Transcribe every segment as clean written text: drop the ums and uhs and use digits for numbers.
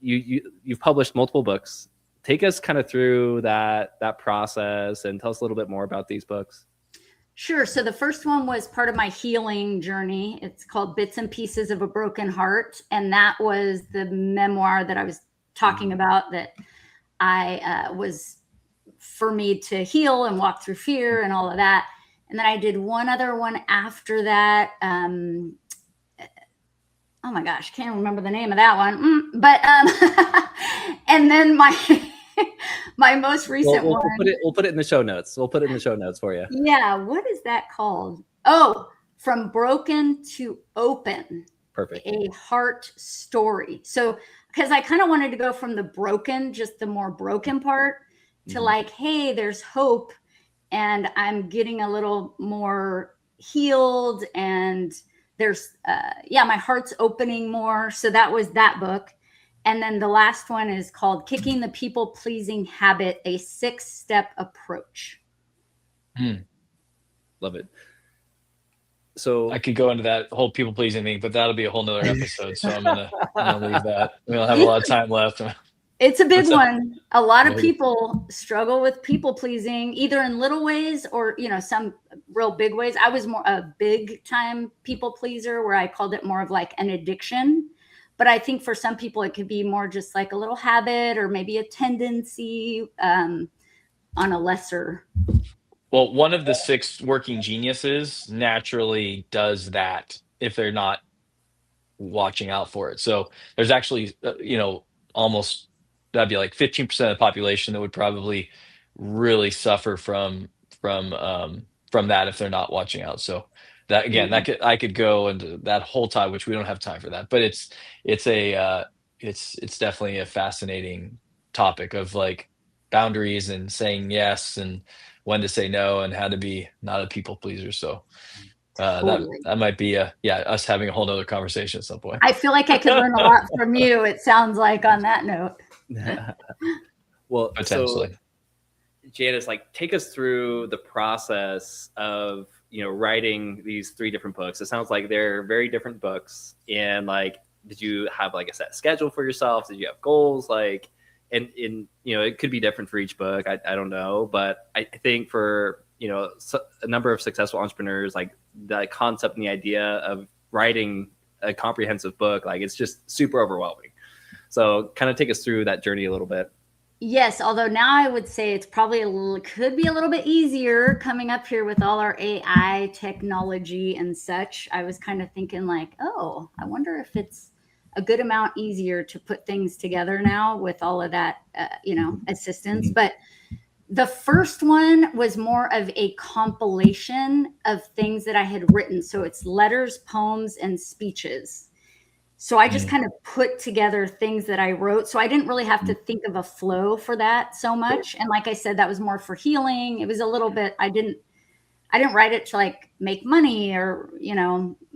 you've published multiple books. Take us kind of through that process and tell us a little bit more about these books. Sure. So the first one was part of my healing journey. It's called Bits and Pieces of a Broken Heart. And that was the memoir that I was talking about, that I was for me to heal and walk through fear and all of that. And then I did one other one after that. Oh my gosh, can't remember the name of that one. But and then my most recent one. We'll put it in the show notes. We'll put it in the show notes for you. Yeah, what is that called? Oh, From Broken to Open. Perfect. A heart story. So, because I kind of wanted to go from the broken, just the more broken part, to like, hey, there's hope, and I'm getting a little more healed, and there's my heart's opening more. So that was that book. And then the last one is called Kicking the People-Pleasing Habit, a 6-Step Approach. Love it. So I could go into that whole people-pleasing thing, but that'll be a whole nother episode. So I'm gonna leave that. We don't have a lot of time left. It's a big one. A lot of people struggle with people-pleasing, either in little ways or, some real big ways. I was more a big-time people-pleaser, where I called it more of like an addiction. But I think for some people, it could be more just like a little habit or maybe a tendency on a lesser. Well, one of the 6 working geniuses naturally does that if they're not watching out for it. So there's actually, almost, that'd be like 15% of the population that would probably really suffer from that if they're not watching out. So that, again, I could go into that whole time, which we don't have time for that, but it's definitely a fascinating topic of like boundaries and saying yes and when to say no and how to be not a people pleaser. So that might be us having a whole nother conversation at some point. I feel like I could learn a lot from you. It sounds like on that note. Well, potentially. So, Janice, like, take us through the process of writing these 3 different books. It sounds like they're very different books. And like, did you have like a set schedule for yourself? Did you have goals? Like, and it could be different for each book. I don't know, but I think for a number of successful entrepreneurs, like the concept and the idea of writing a comprehensive book, like it's just super overwhelming. So kind of take us through that journey a little bit. Yes, although now I would say it's probably could be a little bit easier coming up here with all our AI technology and such. I was kind of thinking like, oh, I wonder if it's a good amount easier to put things together now with all of that, assistance. But the first one was more of a compilation of things that I had written. So it's letters, poems, and speeches. So I just kind of put together things that I wrote. So I didn't really have to think of a flow for that so much. And like I said, that was more for healing. It was a little bit, I didn't write it to like make money or,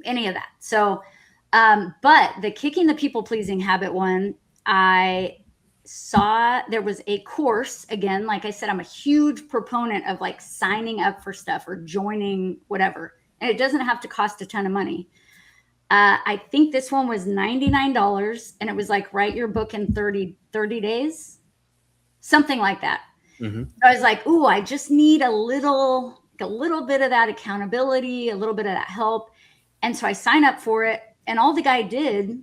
any of that. So, but the Kicking the People-Pleasing Habit one, I saw there was a course. Again, like I said, I'm a huge proponent of like signing up for stuff or joining whatever. And it doesn't have to cost a ton of money. I think this one was $99, and it was like, write your book in 30 days, something like that. So I was like, ooh, I just need a little bit of that accountability, a little bit of that help. And so I signed up for it. And all the guy did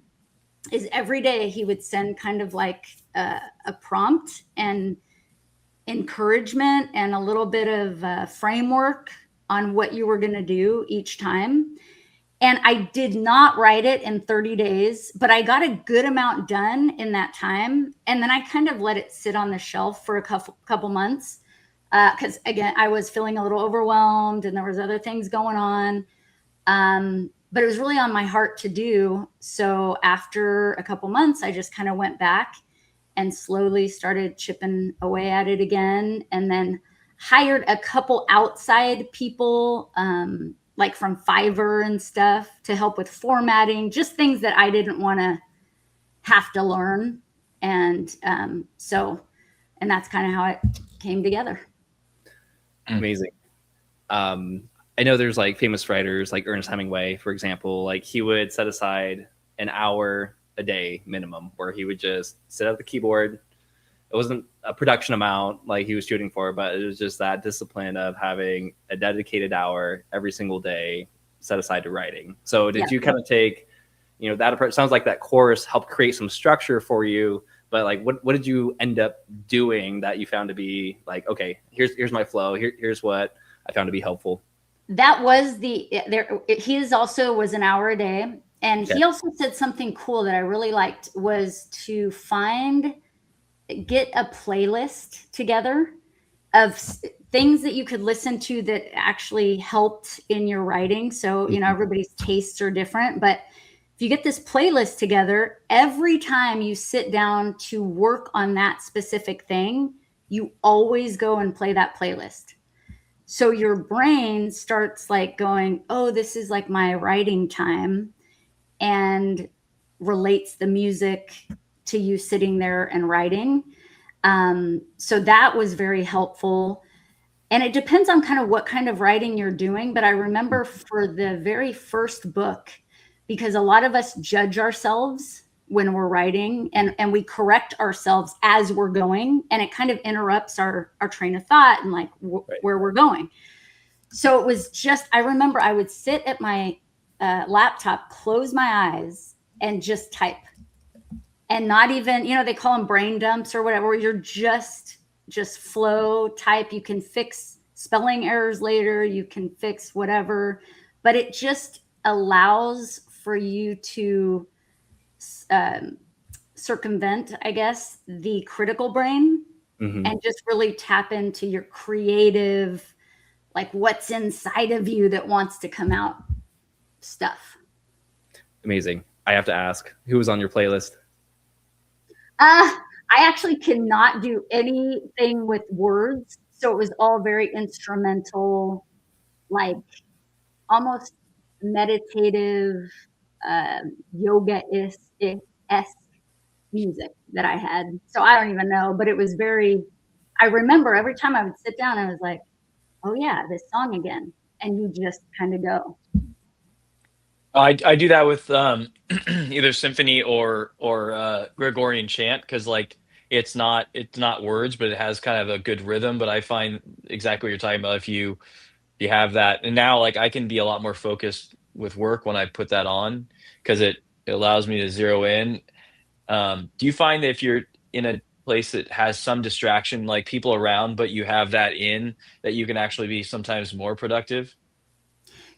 is every day he would send kind of like a prompt and encouragement and a little bit of framework on what you were going to do each time. And I did not write it in 30 days, but I got a good amount done in that time. And then I kind of let it sit on the shelf for a couple months. Because again, I was feeling a little overwhelmed and there was other things going on. But it was really on my heart to do. So after a couple months, I just kind of went back and slowly started chipping away at it again. And then hired a couple outside people, like from Fiverr and stuff, to help with formatting, just things that I didn't want to have to learn. And and that's kind of how it came together. Amazing. I know there's like famous writers like Ernest Hemingway, for example, like he would set aside an hour a day minimum, where he would just sit at the keyboard. It wasn't a production amount like he was shooting for, but it was just that discipline of having a dedicated hour every single day set aside to writing. So did you kind of take, you know, that approach? Sounds like that course helped create some structure for you, but like, what did you end up doing that you found to be like, okay, here's my flow. Here's what I found to be helpful. That was his also was an hour a day. And he also said something cool that I really liked was to get a playlist together of things that you could listen to that actually helped in your writing. So, you know, everybody's tastes are different, but if you get this playlist together, every time you sit down to work on that specific thing, you always go and play that playlist. So your brain starts like going, oh, this is like my writing time, and relates the music to you sitting there and writing. So that was very helpful. And it depends on kind of what kind of writing you're doing. But I remember for the very first book, because a lot of us judge ourselves when we're writing, and we correct ourselves as we're going, and it kind of interrupts our train of thought and like where we're going. So it was just, I remember I would sit at my laptop, close my eyes, and just type. And not even, you know, they call them brain dumps or whatever, where you're just flow type. You can fix spelling errors later, you can fix whatever, but it just allows for you to circumvent, I guess, the critical brain, and just really tap into your creative, like what's inside of you that wants to come out stuff. Amazing. I have to ask, who was on your playlist? I actually cannot do anything with words. So it was all very instrumental, like almost meditative, yoga-esque music that I had. So I don't even know, but it was I remember every time I would sit down, I was like, oh yeah, this song again. And you just kind of go. I do that with either symphony or Gregorian chant, because like it's not words, but it has kind of a good rhythm. But I find exactly what you're talking about. If you have that, and now like I can be a lot more focused with work when I put that on, because it allows me to zero in. Do you find that if you're in a place that has some distraction, like people around, but you have that that you can actually be sometimes more productive?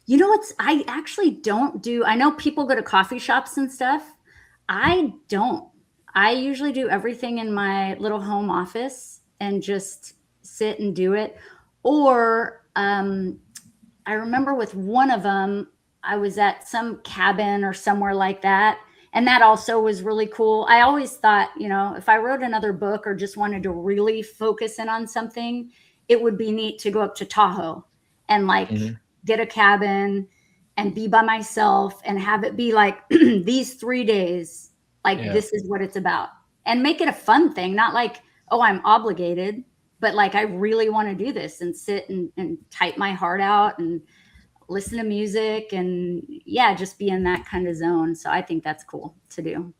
You know what's, I actually don't do, I know people go to coffee shops and stuff. I don't. I usually do everything in my little home office and just sit and do it. Or I remember with one of them, I was at some cabin or somewhere like that. And that also was really cool. I always thought, you know, if I wrote another book or just wanted to really focus in on something, it would be neat to go up to Tahoe and like get a cabin and be by myself and have it be like these 3 days, like this is what it's about, and make it a fun thing. Not like, oh, I'm obligated, but like, I really want to do this and sit and type my heart out and listen to music and just be in that kind of zone. So I think that's cool to do.